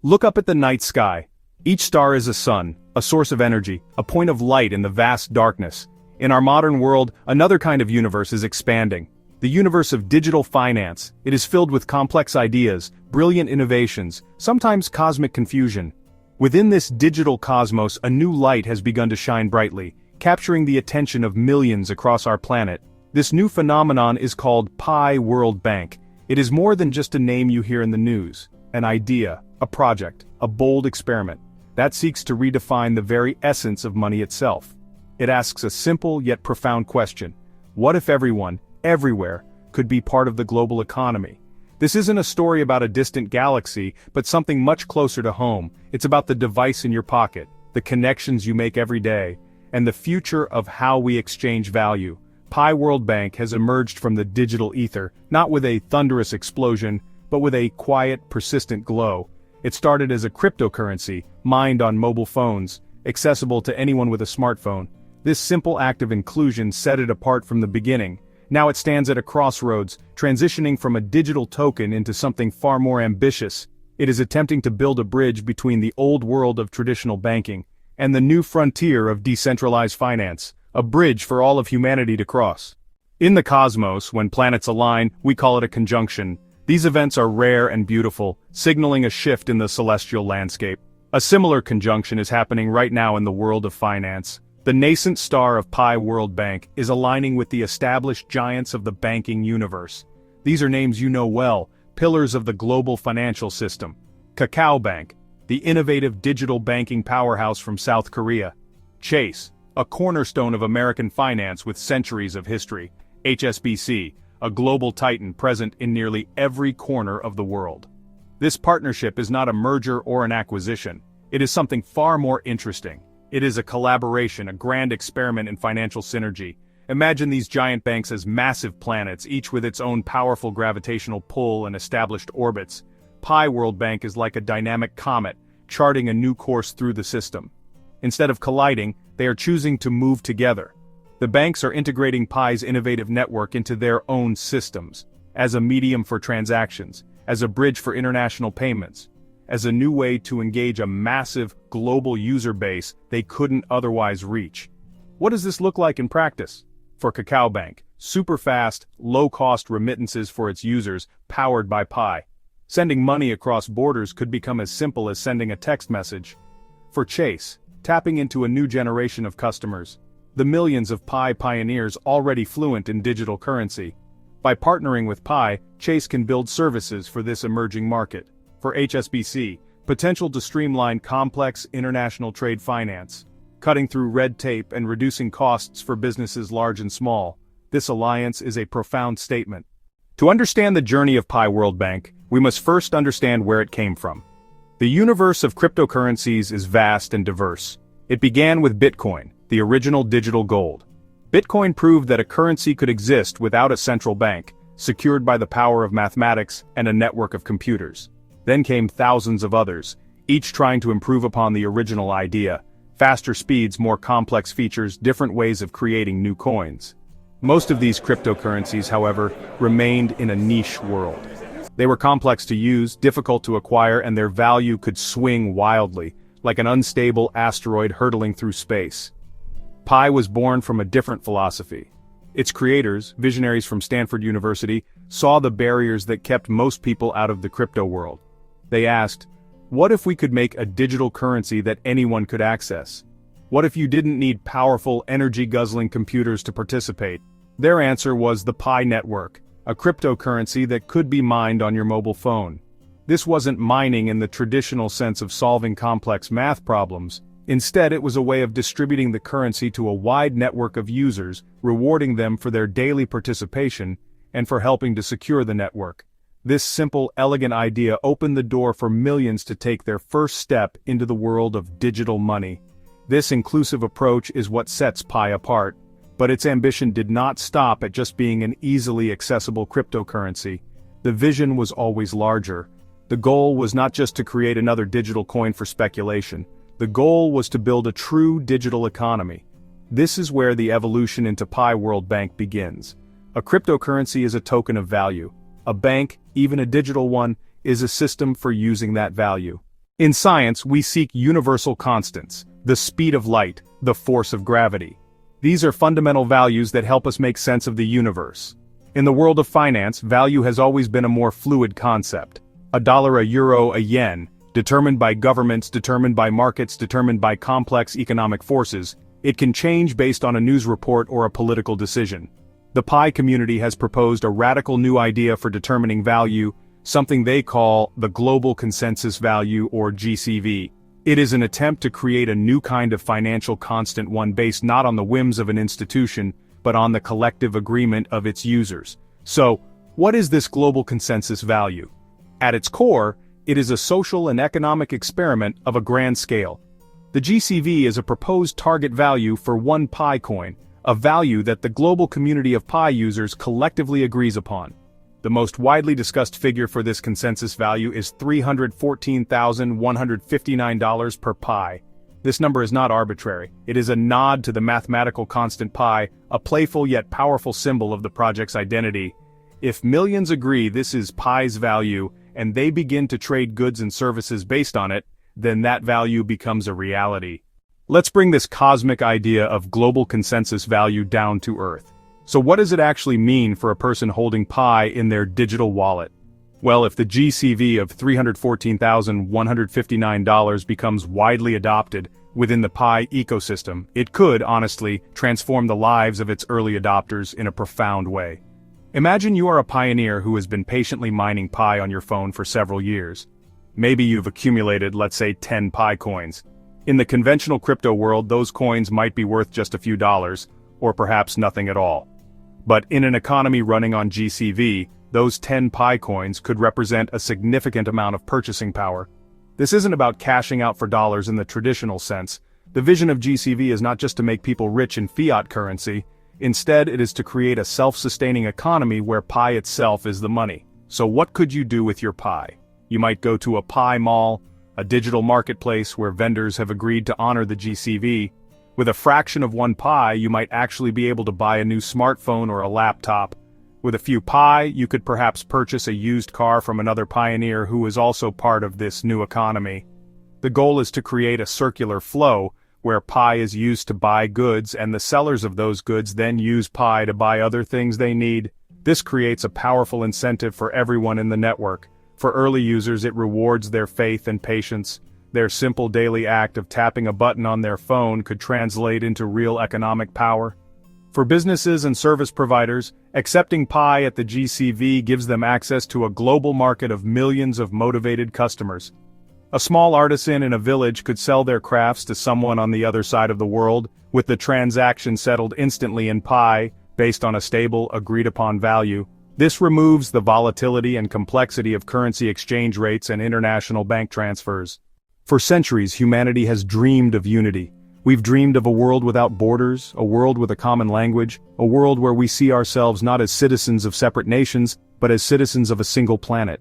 Look up at the night sky. Each star is a sun, a source of energy, a point of light in the vast darkness. In our modern world, another kind of universe is expanding. The universe of digital finance. It is filled with complex ideas, brilliant innovations, sometimes cosmic confusion. Within this digital cosmos, a new light has begun to shine brightly, capturing the attention of millions across our planet. This new phenomenon is called WorldBank. It is more than just a name you hear in the news. An idea, a project, a bold experiment that seeks to redefine the very essence of money itself. It asks a simple yet profound question. What if everyone, everywhere, could be part of the global economy? This isn't a story about a distant galaxy, but something much closer to home. It's about the device in your pocket, the connections you make every day, and the future of how we exchange value. WorldBank has emerged from the digital ether, not with a thunderous explosion, but with a quiet, persistent glow. It started as a cryptocurrency, mined on mobile phones, accessible to anyone with a smartphone. This simple act of inclusion set it apart from the beginning. Now it stands at a crossroads, transitioning from a digital token into something far more ambitious. It is attempting to build a bridge between the old world of traditional banking and the new frontier of decentralized finance, a bridge for all of humanity to cross. In the cosmos, when planets align, we call it a conjunction. These events are rare and beautiful, signaling a shift in the celestial landscape. A similar conjunction is happening right now in the world of finance. The nascent star of WorldBank is aligning with the established giants of the banking universe. These are names you know well, pillars of the global financial system. Kakao Bank, the innovative digital banking powerhouse from South Korea. Chase, a cornerstone of American finance with centuries of history. HSBC, a global titan present in nearly every corner of the world. This partnership is not a merger or an acquisition. It is something far more interesting. It is a collaboration, a grand experiment in financial synergy. Imagine these giant banks as massive planets, each with its own powerful gravitational pull and established orbits. WorldBank is like a dynamic comet, charting a new course through the system. Instead of colliding, they are choosing to move together. The banks are integrating Pi's innovative network into their own systems, as a medium for transactions, as a bridge for international payments, as a new way to engage a massive, global user base they couldn't otherwise reach. What does this look like in practice? For Kakao Bank, super fast, low-cost remittances for its users, powered by Pi. Sending money across borders could become as simple as sending a text message. For Chase, tapping into a new generation of customers, the millions of Pi pioneers already fluent in digital currency. By partnering with Pi, Chase can build services for this emerging market. For HSBC, potential to streamline complex international trade finance, cutting through red tape and reducing costs for businesses large and small. This alliance is a profound statement. To understand the journey of WorldBank, we must first understand where it came from. The universe of cryptocurrencies is vast and diverse. It began with Bitcoin, the original digital gold. Bitcoin proved that a currency could exist without a central bank, secured by the power of mathematics and a network of computers. Then came thousands of others, each trying to improve upon the original idea. Faster speeds, more complex features, different ways of creating new coins. Most of these cryptocurrencies, however, remained in a niche world. They were complex to use, difficult to acquire, and their value could swing wildly, like an unstable asteroid hurtling through space. Pi was born from a different philosophy. Its creators, visionaries from Stanford University, saw the barriers that kept most people out of the crypto world. They asked, what if we could make a digital currency that anyone could access? What if you didn't need powerful, energy-guzzling computers to participate? Their answer was the Pi network, a cryptocurrency that could be mined on your mobile phone. This wasn't mining in the traditional sense of solving complex math problems. Instead, it was a way of distributing the currency to a wide network of users, rewarding them for their daily participation and for helping to secure the network. This simple, elegant idea opened the door for millions to take their first step into the world of digital money. This inclusive approach is what sets Pi apart, but its ambition did not stop at just being an easily accessible cryptocurrency. The vision was always larger. The goal was not just to create another digital coin for speculation. The goal was to build a true digital economy. This is where the evolution into WorldBank begins. A cryptocurrency is a token of value. A bank, even a digital one, is a system for using that value. In science, we seek universal constants, the speed of light, the force of gravity. These are fundamental values that help us make sense of the universe. In the world of finance, value has always been a more fluid concept. A dollar, a euro, a yen, determined by governments, determined by markets, determined by complex economic forces. It can change based on a news report or a political decision. The Pi community has proposed a radical new idea for determining value, something they call the Global Consensus Value or GCV. It is an attempt to create a new kind of financial constant, one based not on the whims of an institution, but on the collective agreement of its users. So, what is this global consensus value? At its core, it is a social and economic experiment of a grand scale. The GCV is a proposed target value for one Pi coin, a value that the global community of Pi users collectively agrees upon. The most widely discussed figure for this consensus value is $314,159 per Pi. This number is not arbitrary. It is a nod to the mathematical constant Pi, a playful yet powerful symbol of the project's identity. If millions agree this is Pi's value, and they begin to trade goods and services based on it, then that value becomes a reality. Let's bring this cosmic idea of global consensus value down to earth. So what does it actually mean for a person holding Pi in their digital wallet? Well, if the GCV of $314,159 becomes widely adopted within the Pi ecosystem, it could, honestly, transform the lives of its early adopters in a profound way. Imagine you are a pioneer who has been patiently mining Pi on your phone for several years. Maybe you've accumulated, let's say, 10 Pi coins. In the conventional crypto world, those coins might be worth just a few dollars, or perhaps nothing at all. But in an economy running on GCV, those 10 Pi coins could represent a significant amount of purchasing power. This isn't about cashing out for dollars in the traditional sense. The vision of GCV is not just to make people rich in fiat currency. Instead, it is to create a self-sustaining economy where Pi itself is the money. So what could you do with your Pi? You might go to a Pi mall, a digital marketplace where vendors have agreed to honor the GCV. With a fraction of one Pi, you might actually be able to buy a new smartphone or a laptop. With a few Pi, you could perhaps purchase a used car from another pioneer who is also part of this new economy. The goal is to create a circular flow, where Pi is used to buy goods and the sellers of those goods then use Pi to buy other things they need. This creates a powerful incentive for everyone in the network. For early users, it rewards their faith and patience. Their simple daily act of tapping a button on their phone could translate into real economic power. For businesses and service providers, accepting Pi at the GCV gives them access to a global market of millions of motivated customers. A small artisan in a village could sell their crafts to someone on the other side of the world, with the transaction settled instantly in Pi, based on a stable, agreed-upon value. This removes the volatility and complexity of currency exchange rates and international bank transfers. For centuries, humanity has dreamed of unity. We've dreamed of a world without borders, a world with a common language, a world where we see ourselves not as citizens of separate nations, but as citizens of a single planet.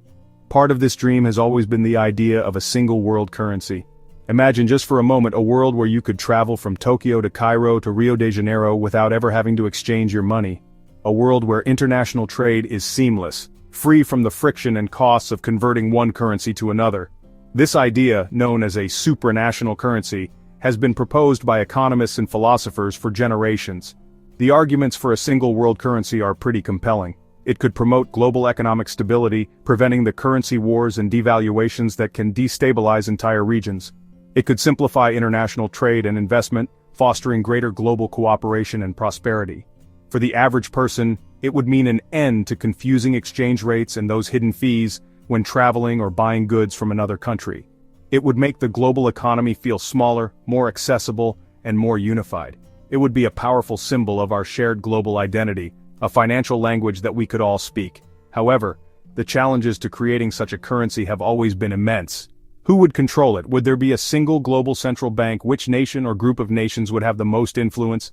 Part of this dream has always been the idea of a single world currency. Imagine just for a moment a world where you could travel from Tokyo to Cairo to Rio de Janeiro without ever having to exchange your money. A world where international trade is seamless, free from the friction and costs of converting one currency to another. This idea, known as a supranational currency, has been proposed by economists and philosophers for generations. The arguments for a single world currency are pretty compelling. It could promote global economic stability, preventing the currency wars and devaluations that can destabilize entire regions. It could simplify international trade and investment, fostering greater global cooperation and prosperity. For the average person, it would mean an end to confusing exchange rates and those hidden fees when traveling or buying goods from another country. It would make the global economy feel smaller, more accessible, and more unified. It would be a powerful symbol of our shared global identity, a financial language that we could all speak. However, the challenges to creating such a currency have always been immense. Who would control it? Would there be a single global central bank? Which nation or group of nations would have the most influence?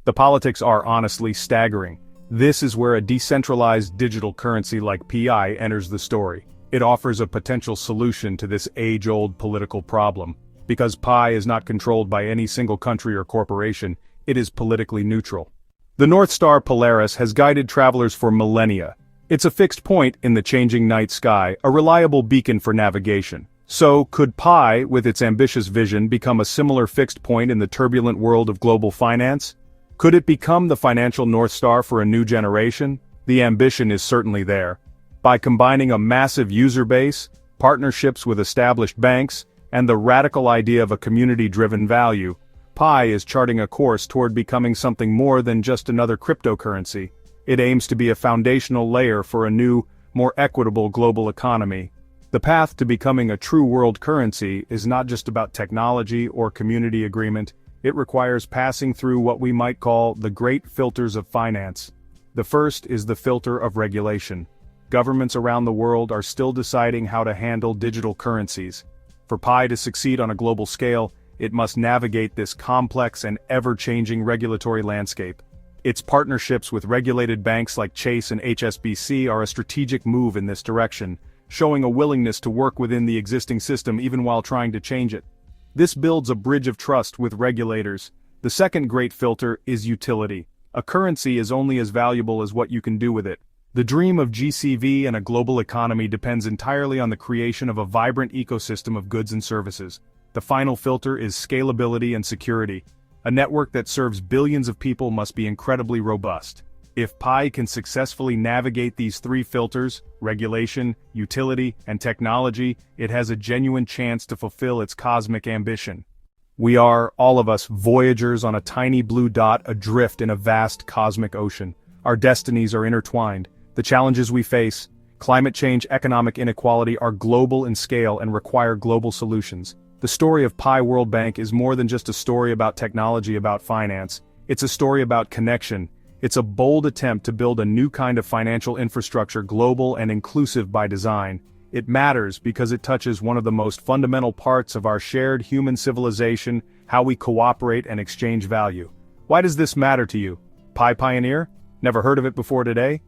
The politics are honestly staggering. This is where a decentralized digital currency like Pi enters the story. It offers a potential solution to this age-old political problem. Because Pi is not controlled by any single country or corporation, it is politically neutral. The North Star Polaris has guided travelers for millennia. It's a fixed point in the changing night sky, a reliable beacon for navigation. So, could Pi, with its ambitious vision, become a similar fixed point in the turbulent world of global finance? Could it become the financial North Star for a new generation? The ambition is certainly there. By combining a massive user base, partnerships with established banks, and the radical idea of a community-driven value, Pi is charting a course toward becoming something more than just another cryptocurrency. It aims to be a foundational layer for a new, more equitable global economy. The path to becoming a true world currency is not just about technology or community agreement, it requires passing through what we might call the great filters of finance. The first is the filter of regulation. Governments around the world are still deciding how to handle digital currencies. For Pi to succeed on a global scale, it must navigate this complex and ever-changing regulatory landscape. Its partnerships with regulated banks like Chase and HSBC are a strategic move in this direction, showing a willingness to work within the existing system even while trying to change it. This builds a bridge of trust with regulators. The second great filter is utility. A currency is only as valuable as what you can do with it. The dream of GCV and a global economy depends entirely on the creation of a vibrant ecosystem of goods and services. The final filter is scalability and security. A network that serves billions of people must be incredibly robust. If Pi can successfully navigate these three filters, regulation, utility, and technology, it has a genuine chance to fulfill its cosmic ambition. We are, all of us, voyagers on a tiny blue dot adrift in a vast cosmic ocean. Our destinies are intertwined. The challenges we face, climate change, economic inequality, are global in scale and require global solutions. The story of Pi WorldBank is more than just a story about technology, about finance. It's a story about connection. It's a bold attempt to build a new kind of financial infrastructure, global and inclusive by design. It matters because it touches one of the most fundamental parts of our shared human civilization, how we cooperate and exchange value. Why does this matter to you? Pi Pioneer? Never heard of it before today?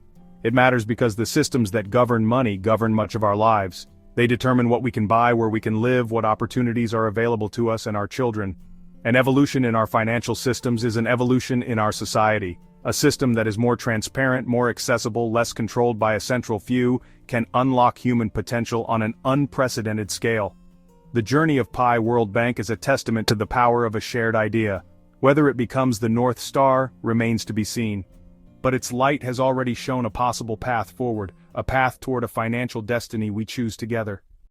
It matters because the systems that govern money govern much of our lives. They determine what we can buy, where we can live, what opportunities are available to us and our children. An evolution in our financial systems is an evolution in our society. A system that is more transparent, more accessible, less controlled by a central few, can unlock human potential on an unprecedented scale. The journey of Pi WorldBank is a testament to the power of a shared idea. Whether it becomes the North Star remains to be seen. But its light has already shown a possible path forward, a path toward a financial destiny we choose together.